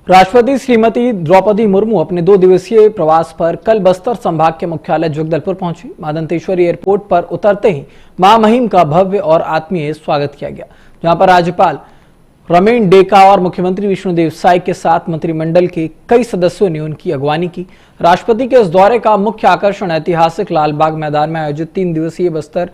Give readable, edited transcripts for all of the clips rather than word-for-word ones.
राष्ट्रपति श्रीमती द्रौपदी मुर्मू अपने 2 दिवसीय प्रवास पर कल बस्तर संभाग के मुख्यालय जगदलपुर पहुंची। मां दंतेश्वरी एयरपोर्ट पर उतरते ही मां महिम का भव्य और आत्मीय स्वागत किया गया, जहां पर राज्यपाल रमेन डेका और मुख्यमंत्री विष्णुदेव साय के साथ मंत्रिमंडल के कई सदस्यों ने उनकी अगवानी की। राष्ट्रपति के इस दौरे का मुख्य आकर्षण ऐतिहासिक लालबाग मैदान में आयोजित 3 दिवसीय बस्तर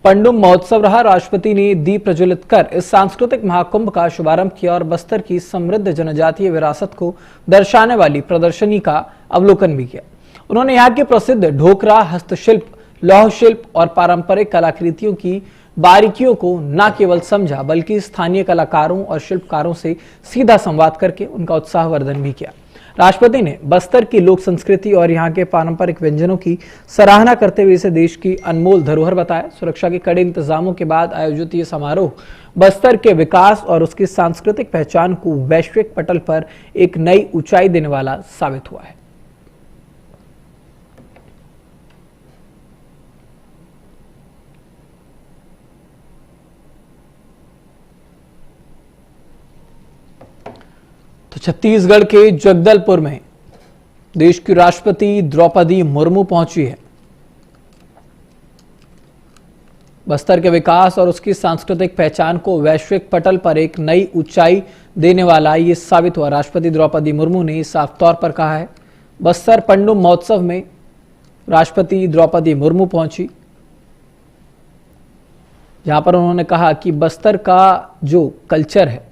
पंडुम महोत्सव रहा। राष्ट्रपति ने दीप प्रज्वलित कर इस सांस्कृतिक महाकुंभ का शुभारंभ किया और बस्तर की समृद्ध जनजातीय विरासत को दर्शाने वाली प्रदर्शनी का अवलोकन भी किया। उन्होंने यहाँ के प्रसिद्ध ढोकरा, हस्तशिल्प, लौह शिल्प और पारंपरिक कलाकृतियों की बारीकियों को न केवल समझा बल्कि स्थानीय कलाकारों और शिल्पकारों से सीधा संवाद करके उनका उत्साहवर्धन भी किया। राष्ट्रपति ने बस्तर की लोक संस्कृति और यहाँ के पारंपरिक व्यंजनों की सराहना करते हुए इसे देश की अनमोल धरोहर बताया। सुरक्षा के कड़े इंतजामों के बाद आयोजित ये समारोह बस्तर के विकास और उसकी सांस्कृतिक पहचान को वैश्विक पटल पर एक नई ऊंचाई देने वाला साबित हुआ है। तो छत्तीसगढ़ के जगदलपुर में देश की राष्ट्रपति द्रौपदी मुर्मू पहुंची है। बस्तर के विकास और उसकी सांस्कृतिक पहचान को वैश्विक पटल पर एक नई ऊंचाई देने वाला ये साबित हुआ। राष्ट्रपति द्रौपदी मुर्मू ने साफ तौर पर कहा है। बस्तर पंडुम महोत्सव में राष्ट्रपति द्रौपदी मुर्मू पहुंची, जहां पर उन्होंने कहा कि बस्तर का जो कल्चर है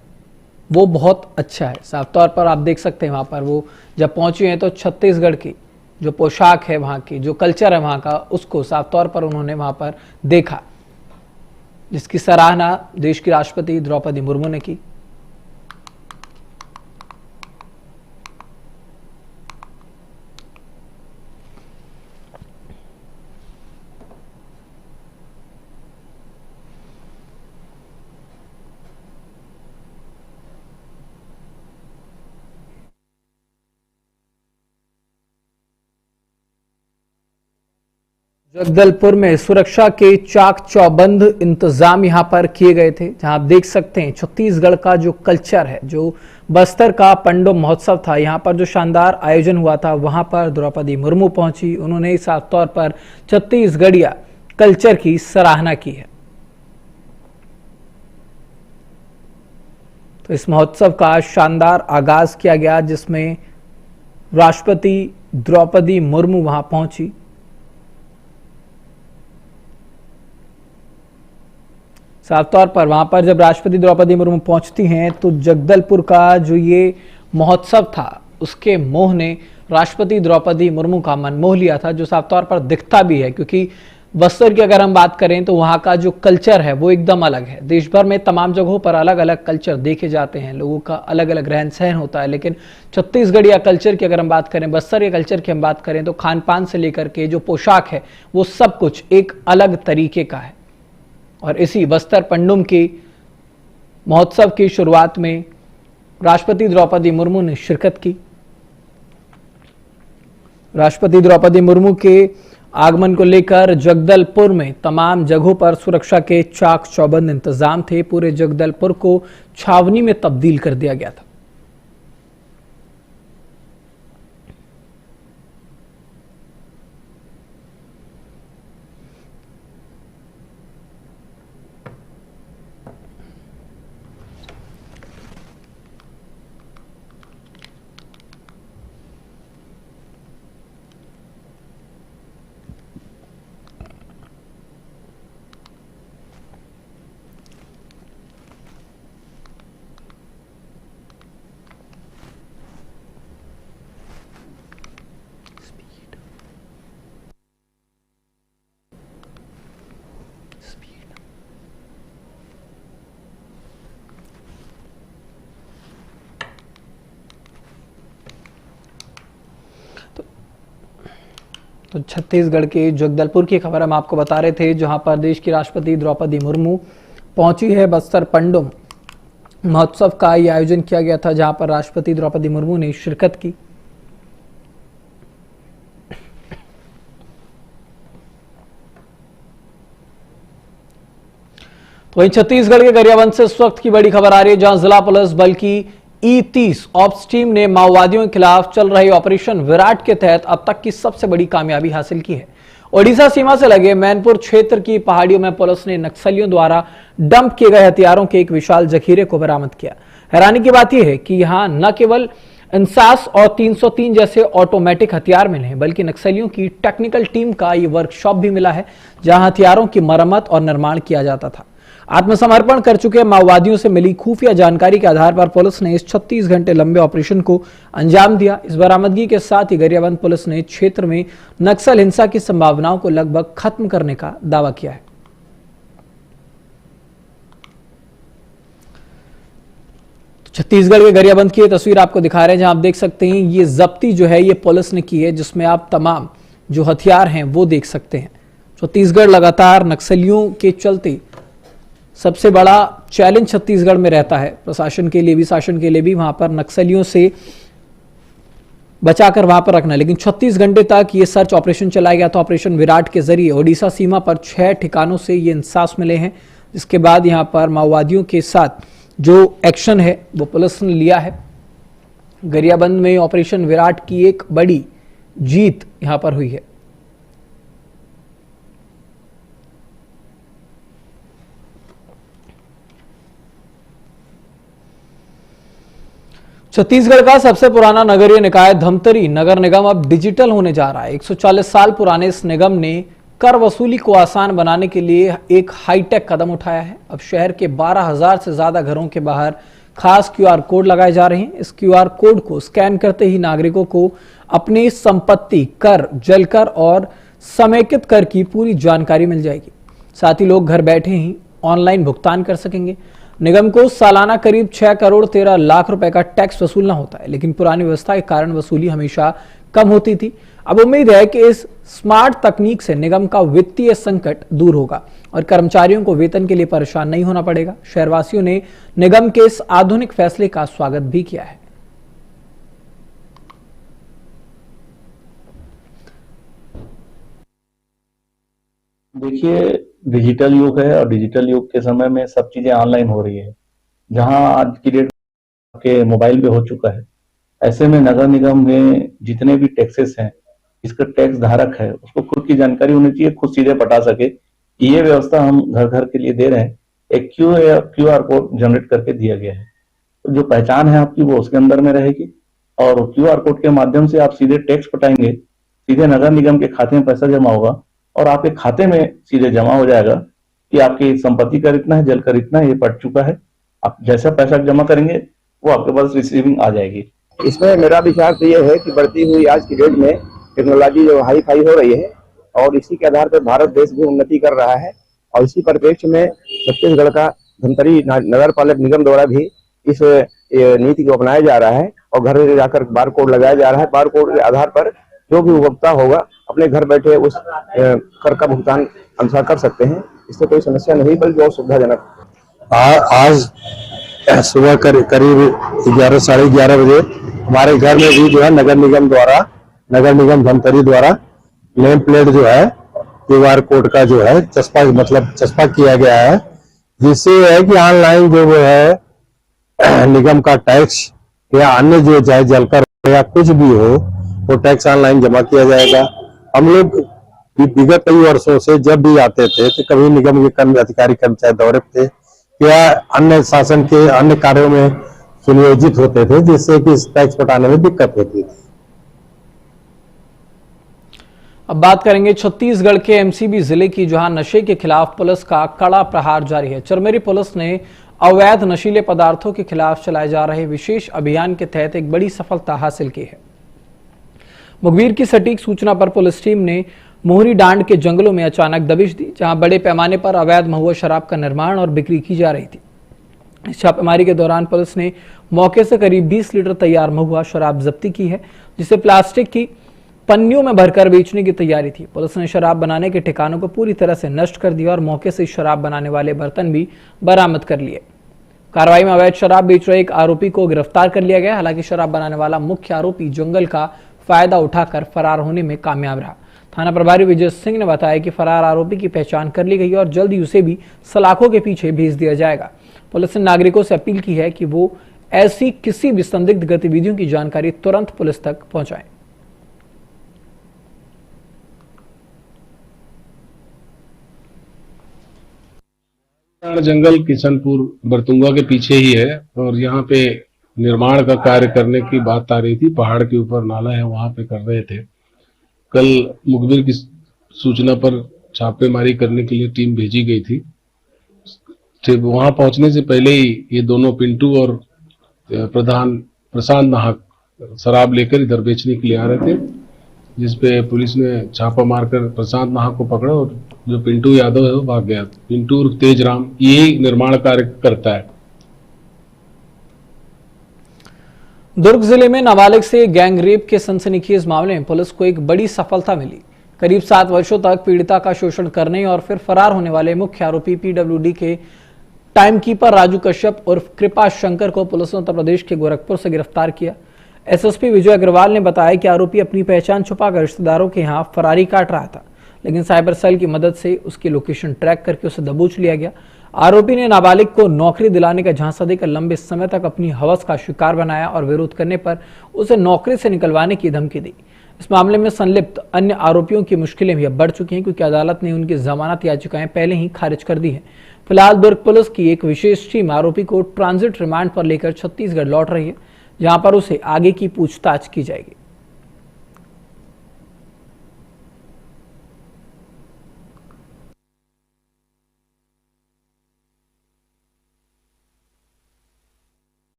वो बहुत अच्छा है। साफ तौर पर आप देख सकते हैं वहां पर वो जब पहुंचे हैं तो छत्तीसगढ़ की जो पोशाक है, वहां की जो कल्चर है वहां का, उसको साफ तौर पर उन्होंने वहां पर देखा, जिसकी सराहना देश की राष्ट्रपति द्रौपदी मुर्मू ने की। जगदलपुर में सुरक्षा के चाक चौबंद इंतजाम यहां पर किए गए थे, जहां आप देख सकते हैं छत्तीसगढ़ का जो कल्चर है, जो बस्तर का पंडुम महोत्सव था, यहां पर जो शानदार आयोजन हुआ था, वहां पर द्रौपदी मुर्मू पहुंची। उन्होंने साफ तौर पर छत्तीसगढ़िया कल्चर की सराहना की है। तो इस महोत्सव का शानदार आगाज किया गया, जिसमें राष्ट्रपति द्रौपदी मुर्मू वहां पहुंची। साफ तौर पर वहां पर जब राष्ट्रपति द्रौपदी मुर्मू पहुंचती हैं तो जगदलपुर का जो ये महोत्सव था उसके मोह ने राष्ट्रपति द्रौपदी मुर्मू का मन मोह लिया था, जो साफ तौर पर दिखता भी है। क्योंकि बस्तर की अगर हम बात करें तो वहां का जो कल्चर है वो एकदम अलग है। देश भर में तमाम जगहों पर अलग अलग कल्चर देखे जाते हैं, लोगों का अलग अलग रहन सहन होता है, लेकिन छत्तीसगढ़िया कल्चर की अगर हम बात करें, बस्तर के कल्चर की हम बात करें तो खान पान से लेकर के जो पोशाक है वो सब कुछ एक अलग तरीके का है। और इसी बस्तर पंडुम के महोत्सव की शुरुआत में राष्ट्रपति द्रौपदी मुर्मू ने शिरकत की। राष्ट्रपति द्रौपदी मुर्मू के आगमन को लेकर जगदलपुर में तमाम जगहों पर सुरक्षा के चाक चौबंद इंतजाम थे। पूरे जगदलपुर को छावनी में तब्दील कर दिया गया था। तो छत्तीसगढ़ के जगदलपुर की खबर हम आपको बता रहे थे, जहां पर देश की राष्ट्रपति द्रौपदी मुर्मू पहुंची है। बस्तर पंडुम महोत्सव का ये आयोजन किया गया था, जहां पर राष्ट्रपति द्रौपदी मुर्मू ने शिरकत की। तो वहीं छत्तीसगढ़ के गरियाबंद से इस वक्त की बड़ी खबर आ रही है, जहां जिला पुलिस बल की E30 ऑप्स टीम ने माओवादियों के खिलाफ चल रहे ऑपरेशन विराट के तहत अब तक की सबसे बड़ी कामयाबी हासिल की है। ओडिशा सीमा से लगे मैनपुर क्षेत्र की पहाड़ियों में पुलिस ने नक्सलियों द्वारा डंप किए गए हथियारों के एक विशाल जखीरे को बरामद किया। हैरानी की बात यह है कि यहां न केवल इंसास और 303 जैसे ऑटोमेटिक हथियार मिले हैं, बल्कि नक्सलियों की टेक्निकल टीम का ये वर्कशॉप भी मिला है, जहां हथियारों की मरम्मत और निर्माण किया जाता था। आत्मसमर्पण कर चुके माओवादियों से मिली खुफिया जानकारी के आधार पर पुलिस ने इस 36 घंटे लंबे ऑपरेशन को अंजाम दिया। इस बरामदगी के साथ ही गरियाबंद पुलिस ने क्षेत्र में नक्सल हिंसा की संभावनाओं को लगभग खत्म करने का दावा किया है। छत्तीसगढ़ के गरियाबंद की तस्वीर आपको दिखा रहे हैं, जहां आप देख सकते हैं ये जब्ती जो है ये पुलिस ने की है, जिसमें आप तमाम जो हथियार हैं वो देख सकते हैं। छत्तीसगढ़ लगातार नक्सलियों के चलते सबसे बड़ा चैलेंज छत्तीसगढ़ में रहता है, प्रशासन के लिए भी, शासन के लिए भी, वहां पर नक्सलियों से बचाकर वहां पर रखना। लेकिन 36 घंटे तक ये सर्च ऑपरेशन चलाया गया था। ऑपरेशन विराट के जरिए ओडिशा सीमा पर 6 ठिकानों से ये इंसास मिले हैं, जिसके बाद यहां पर माओवादियों के साथ जो एक्शन है वो पुलिस ने लिया है। गरियाबंद में ऑपरेशन विराट की एक बड़ी जीत यहां पर हुई है। छत्तीसगढ़ का सबसे पुराना नगरीय निकाय धमतरी नगर निगम अब डिजिटल होने जा रहा है। 140 साल पुराने इस निगम ने कर वसूली को आसान बनाने के लिए एक हाईटेक कदम उठाया है। अब शहर के 12,000 से ज्यादा घरों के बाहर खास QR कोड लगाए जा रहे हैं। इस QR कोड को स्कैन करते ही नागरिकों को अपनी संपत्ति, कर, जलकर और समेकित कर की पूरी जानकारी मिल जाएगी। साथ ही लोग घर बैठे ही ऑनलाइन भुगतान कर सकेंगे। निगम को सालाना करीब 6 करोड़ 13 लाख रुपए का टैक्स वसूलना होता है, लेकिन पुरानी व्यवस्था के कारण वसूली हमेशा कम होती थी। अब उम्मीद है कि इस स्मार्ट तकनीक से निगम का वित्तीय संकट दूर होगा और कर्मचारियों को वेतन के लिए परेशान नहीं होना पड़ेगा। शहरवासियों ने निगम के इस आधुनिक फैसले का स्वागत भी किया है। देखिए, डिजिटल युग है और डिजिटल युग के समय में सब चीजें ऑनलाइन हो रही है। जहां आज की डेट के मोबाइल पे हो चुका है, ऐसे में नगर निगम में जितने भी टैक्सेस हैं, इसका टैक्स धारक है उसको खुद की जानकारी होनी चाहिए, खुद सीधे पटा सके। ये व्यवस्था हम घर घर के लिए दे रहे हैं। एक QR कोड जनरेट करके दिया गया है, तो जो पहचान है आपकी वो उसके अंदर में रहेगी और QR कोड के माध्यम से आप सीधे टैक्स पटाएंगे, सीधे नगर निगम के खाते में पैसा जमा होगा और आपके खाते में सीधे जमा हो जाएगा कि आपकी संपत्ति कर इतना है, जल कर इतना है, ये पट चुका है। आप जैसा पैसा जमा करेंगे वो आपके पास रिसीविंग आ जाएगी। इसमें मेरा विचार तो ये है कि बढ़ती हुई आज की डेट में टेक्नोलॉजी जो हाई फाई हो रही है और इसी के आधार पर भारत देश भी उन्नति कर रहा है और इसी परिप्रेक्ष्य में छत्तीसगढ़ का धमतरी नगर पालिक निगम द्वारा भी इस नीति को अपनाया जा रहा है और घर घर जाकर बार कोड लगाया जा रहा है। बार कोड के आधार पर जो भी उपभोक्ता होगा अपने घर बैठे उस कर का भुगतान अनुसार कर सकते हैं। इससे कोई समस्या नहीं, बल्कि बहुत सुविधाजनक। आज सुबह करीब 11 साढ़े 11 बजे हमारे घर में भी जो है नगर निगम धमतरी द्वारा नेम प्लेट जो है QR कोड का जो है चस्पा किया गया है, जिससे है कि ऑनलाइन जो है निगम का टैक्स या अन्य जो चाहे जलकर या कुछ भी हो वो टैक्स ऑनलाइन जमा किया जाएगा। हम लोग विगत कई वर्षों से जब भी आते थे तो कभी निगम के अधिकारी कर्मचारी दौरे पे या अन्य शासन के अन्य कार्यों में सुनियोजित होते थे, जिससे कि टैक्स पटाने में दिक्कत होती थी। अब बात करेंगे छत्तीसगढ़ के MCB जिले की, जहां नशे के खिलाफ पुलिस का कड़ा प्रहार जारी है। चरमेरी पुलिस ने अवैध नशीले पदार्थों के खिलाफ चलाए जा रहे विशेष अभियान के तहत एक बड़ी सफलता हासिल की है। मुखबिर की सटीक सूचना पर पुलिस टीम ने मोहरी डांड के जंगलों में अचानक दबिश दी, जहां बड़े पैमाने पर अवैध महुआ शराब का निर्माण और बिक्री की जा रही थी। इस छापेमारी के दौरान पुलिस ने मौके से करीब 20 लीटर तैयार महुआ शराब जब्ती की है, जिसे प्लास्टिक की पन्नियों में भरकर बेचने की तैयारी थी। पुलिस ने शराब बनाने के ठिकानों को पूरी तरह से नष्ट कर दिया और मौके से शराब बनाने वाले बर्तन भी बरामद कर लिए। कार्रवाई में अवैध शराब बेच रहे एक आरोपी को गिरफ्तार कर लिया गया। हालांकि शराब बनाने वाला मुख्य आरोपी जंगल का फायदा उठाकर फरार होने में कामयाब रहा। थाना प्रभारी विजय सिंह ने बताया कि फरार आरोपी की पहचान कर ली गई और जल्द ही उसे भी सलाखों के पीछे भेज दिया जाएगा। पुलिस ने नागरिकों से अपील की है कि वो ऐसी किसी भी संदिग्ध गतिविधियों की जानकारी तुरंत पुलिस तक पहुंचाएं। जंगल किशनपुर बरतुंगा के पीछे ही है और यहाँ पे निर्माण का कार्य करने की बात आ रही थी। पहाड़ के ऊपर नाला है, वहां पे कर रहे थे। कल मुखबिर की सूचना पर छापेमारी करने के लिए टीम भेजी गई थी। वहां पहुंचने से पहले ही ये दोनों पिंटू और प्रधान प्रशांत नाहक शराब लेकर इधर बेचने के लिए आ रहे थे, जिसपे पुलिस ने छापा मारकर प्रशांत नाहक को पकड़ा और जो पिंटू यादव है वो भाग गया। पिंटू और तेजराम ये निर्माण कार्य करता है। दुर्ग जिले में नाबालिग से गैंग रेप के सनसनीखेज मामले में पुलिस को एक बड़ी सफलता मिली। करीब 7 वर्षों तक पीड़िता का शोषण करने और फिर फरार होने वाले मुख्य आरोपी पीडब्ल्यूडी के टाइमकीपर राजू कश्यप उर्फ कृपा शंकर को पुलिस ने उत्तर प्रदेश के गोरखपुर से गिरफ्तार किया। एसएसपी विजय अग्रवाल ने बताया कि आरोपी अपनी पहचान छुपाकर रिश्तेदारों के यहां फरारी काट रहा था, लेकिन साइबर सेल की मदद से उसकी लोकेशन ट्रैक करके उसे दबोच लिया गया। आरोपी ने नाबालिग को नौकरी दिलाने का झांसा देकर लंबे समय तक अपनी हवस का शिकार बनाया और विरोध करने पर उसे नौकरी से निकलवाने की धमकी दी। इस मामले में संलिप्त अन्य आरोपियों की मुश्किलें भी अब बढ़ चुकी हैं, क्योंकि अदालत ने उनकी जमानत याचिकाएं पहले ही खारिज कर दी हैं। फिलहाल दुर्ग पुलिस की एक विशेष टीम आरोपी को ट्रांजिट रिमांड पर लेकर छत्तीसगढ़ लौट रही है, जहां पर उसे आगे की पूछताछ की जाएगी।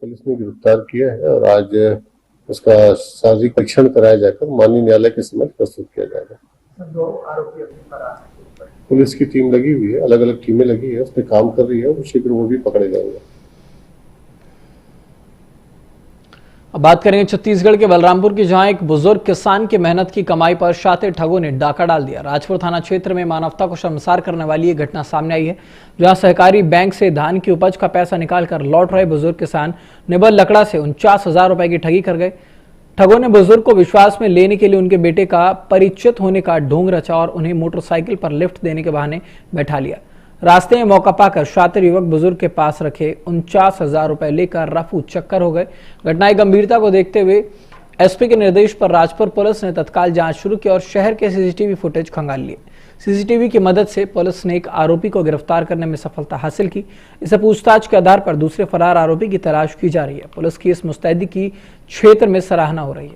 पुलिस ने गिरफ्तार किया है और आज उसका शारीरिक परीक्षण कराया जाकर माननीय न्यायालय के समक्ष प्रस्तुत किया जाएगा। 2 आरोपी अपनी फरार हैं। पुलिस की टीम लगी हुई है, अलग अलग टीमें लगी है, उस पर काम कर रही है और शीघ्र वो भी पकड़े जाएंगे। अब बात करेंगे छत्तीसगढ़ के बलरामपुर की, जहां एक बुजुर्ग किसान की मेहनत की कमाई पर शातिर ठगों ने डाका डाल दिया। राजपुर थाना क्षेत्र में मानवता को शर्मसार करने वाली ये घटना सामने आई है, जहां सहकारी बैंक से धान की उपज का पैसा निकालकर लौट रहे बुजुर्ग किसान निबल लकड़ा से 49,000 रुपए की ठगी कर गए। ठगों ने बुजुर्ग को विश्वास में लेने के लिए उनके बेटे का परिचित होने का ढोंग रचा और उन्हें मोटरसाइकिल पर लिफ्ट देने के बहाने बैठा लिया। रास्ते में मौका पाकर शातिर युवक बुजुर्ग के पास रखे 49,000 रुपए लेकर रफू चक्कर हो गए। घटना की गंभीरता को देखते हुए एसपी के निर्देश पर राजपुर पुलिस ने तत्काल जांच शुरू की और शहर के सीसीटीवी फुटेज खंगाल लिए। सीसीटीवी की मदद से पुलिस ने एक आरोपी को गिरफ्तार करने में सफलता हासिल की। इसे पूछताछ के आधार पर दूसरे फरार आरोपी की तलाश की जा रही है। पुलिस की इस मुस्तैदी की क्षेत्र में सराहना हो रही है।